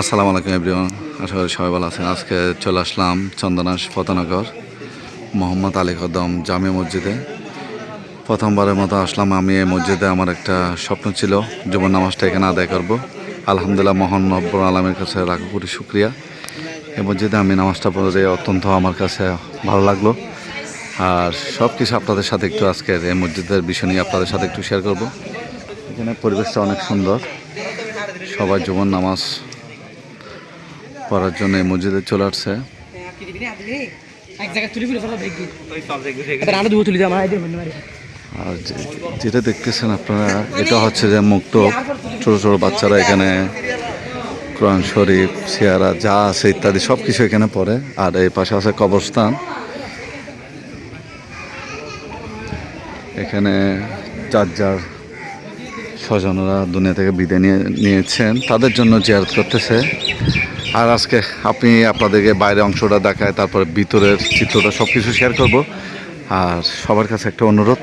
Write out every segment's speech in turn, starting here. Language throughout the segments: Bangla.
আসসালামু আলাইকুম এভরিওয়ান, আশা করি সবাই ভালো আছেন। আজকে চলে আসলাম চন্দনাশ ফতেনগর মোহাম্মদ আলী কদম জামে মসজিদে। প্রথমবারের মতো আসলাম আমি এই মসজিদে। আমার একটা স্বপ্ন ছিল জুমার নামাজটা এখানে আদায় করব। আলহামদুলিল্লাহ, মহান রব্বুল আলামিনের কাছে লাখো কোটি শুকরিয়া। এই মসজিদে আমি নামাজটা পড়ে অত্যন্ত আমার কাছে ভালো লাগলো। আর সব কিছু আপনাদের সাথে একটু আজকের এই মসজিদের বিষয় নিয়ে আপনাদের সাথে একটু শেয়ার করব। এখানে পরিবেশটা অনেক সুন্দর, সবাই জুমার নামাজ পড়ার জন্য এই মসজিদে চলে আসছে। আর যেটা দেখতেছেন আপনারা, এটা হচ্ছে যে মুক্ত ছোট ছোট বাচ্চারা এখানে কোরআন শরীফ, সিয়ারা যা আছে ইত্যাদি সব কিছু এখানে পড়ে। আর এই পাশে আছে কবরস্থান। এখানে যার যার স্বজনরা দুনিয়া থেকে বিদায় নিয়েছেন তাদের জন্য জিয়ারত করতেছে। আর আজকে আপনাদেরকে বাইরের অংশটা দেখায়, তারপরে ভিতরের চিত্রটা সব কিছু শেয়ার করব। আর সবার কাছে একটা অনুরোধ,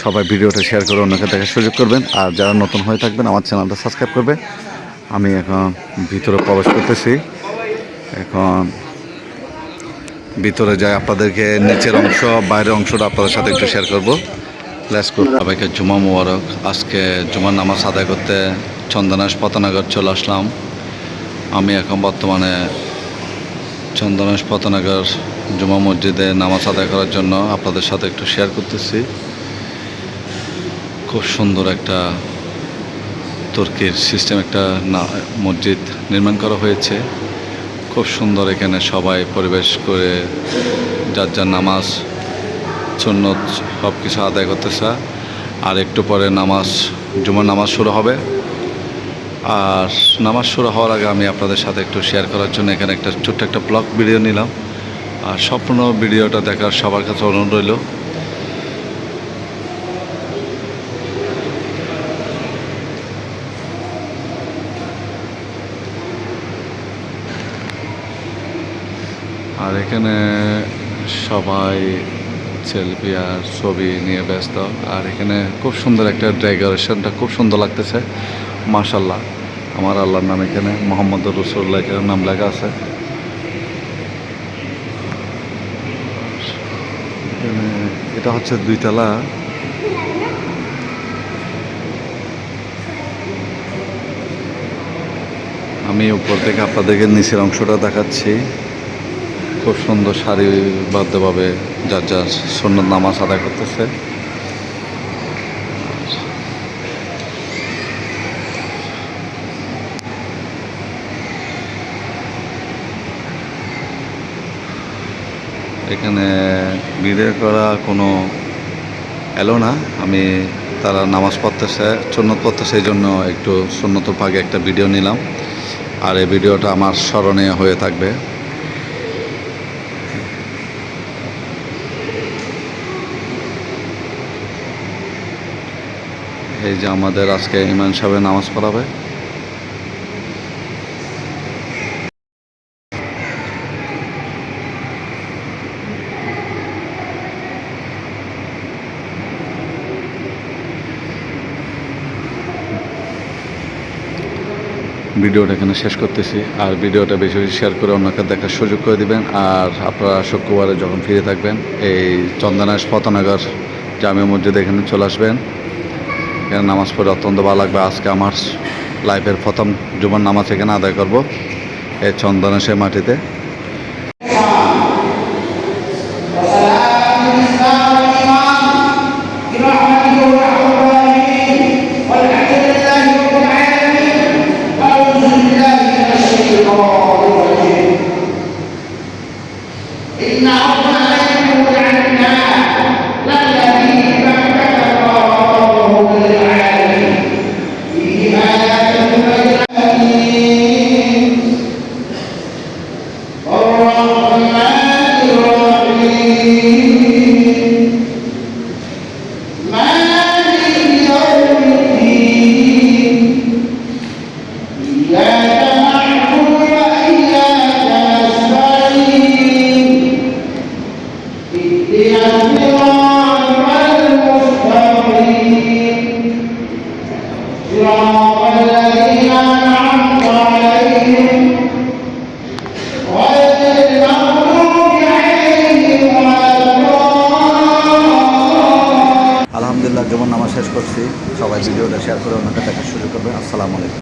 সবাই ভিডিওটা শেয়ার করে অন্যকে দেখার সুযোগ করবেন। আর যারা নতুন হয়ে থাকবেন আমার চ্যানেলটা সাবস্ক্রাইব করবে। আমি এখন ভিতরে প্রবেশ করতেছি। এখন ভিতরে যাই, আপনাদেরকে নিচের অংশ বাইরের অংশটা আপনাদের সাথে একটু শেয়ার করবো। সবাইকে জুমা মোবারক। আজকে জুমার নামাজ আদায় করতে চন্দনাশ ফতেনগর চলে আসলাম। আমি এখন বর্তমানে চন্দনাশ ফতেনগর জুমা মসজিদে নামাজ আদায় করার জন্য আপনাদের সাথে একটু শেয়ার করতেছি। খুব সুন্দর একটা তুর্কির সিস্টেম একটা মসজিদ নির্মাণ করা হয়েছে। খুব সুন্দর, এখানে সবাই পরিবেশ করে যার যার নামাজ সুন্নত সব কিছু আদায় করতেছে। আর একটু পরে জুমার নামাজ শুরু হবে। আর নামাজ শুরু হওয়ার আগে আমি আপনাদের সাথে একটু শেয়ার করার জন্য এখানে একটা ছোট্ট একটা ব্লগ ভিডিও নিলাম। আর সম্পূর্ণ ভিডিওটা দেখার সবার কাছে অনুরোধ রইল। আর এখানে সবাই সেলফি আর ছবি নিয়ে ব্যস্ত। আর এখানে খুব সুন্দর একটা ডেকোরেশনটা খুব সুন্দর লাগতেছে, মাশাআল্লাহ। আমার আল্লাহর নাম এখানে মোহাম্মদ রসুল্লাহ এখানে নাম লেখা আছে। এখানে এটা হচ্ছে 2 তলা। আমি উপর থেকে আপনাদেরকে নিচের অংশটা দেখাচ্ছি। খুব সুন্দর সারিবদ্ধভাবে যার যার সুন্নত নামাজ আদায় করতেছে। এখানে ভিডিও করা কোনো এলো না। তারা নামাজ পড়তেছে, সুন্নত পড়তেছে, এই জন্য একটু সুন্নত ভাগে একটা ভিডিও নিলাম। আর এই ভিডিওটা আমার স্মরণীয় হয়ে থাকবে। এই যে আমাদের আজকে ইমাম সাহেব নামাজ পড়াবে। ভিডিওটা এখানে শেষ করতেছি। আর ভিডিওটা বেশি বেশি শেয়ার করে অন্যকে দেখার সুযোগ করে দিবেন। আর আপনারা শুক্রবারে যখন ফিরে থাকবেন এই চন্দনাশ ফতেনগর জামে মসজিদে এখানে চলে আসবেন। এখানে নামাজ পড়ে অত্যন্ত ভালো লাগবে। আজকে আমার লাইফের প্রথম জুমার নামাজ এখানে আদায় করব এই চন্দনাশের মাটিতে। জুমার নামাজ শেষ করছি। সবাই ভিডিওটা শেয়ার করে অন্যকে দেখার সুযোগ করবে। আসসালামু আলাইকুম।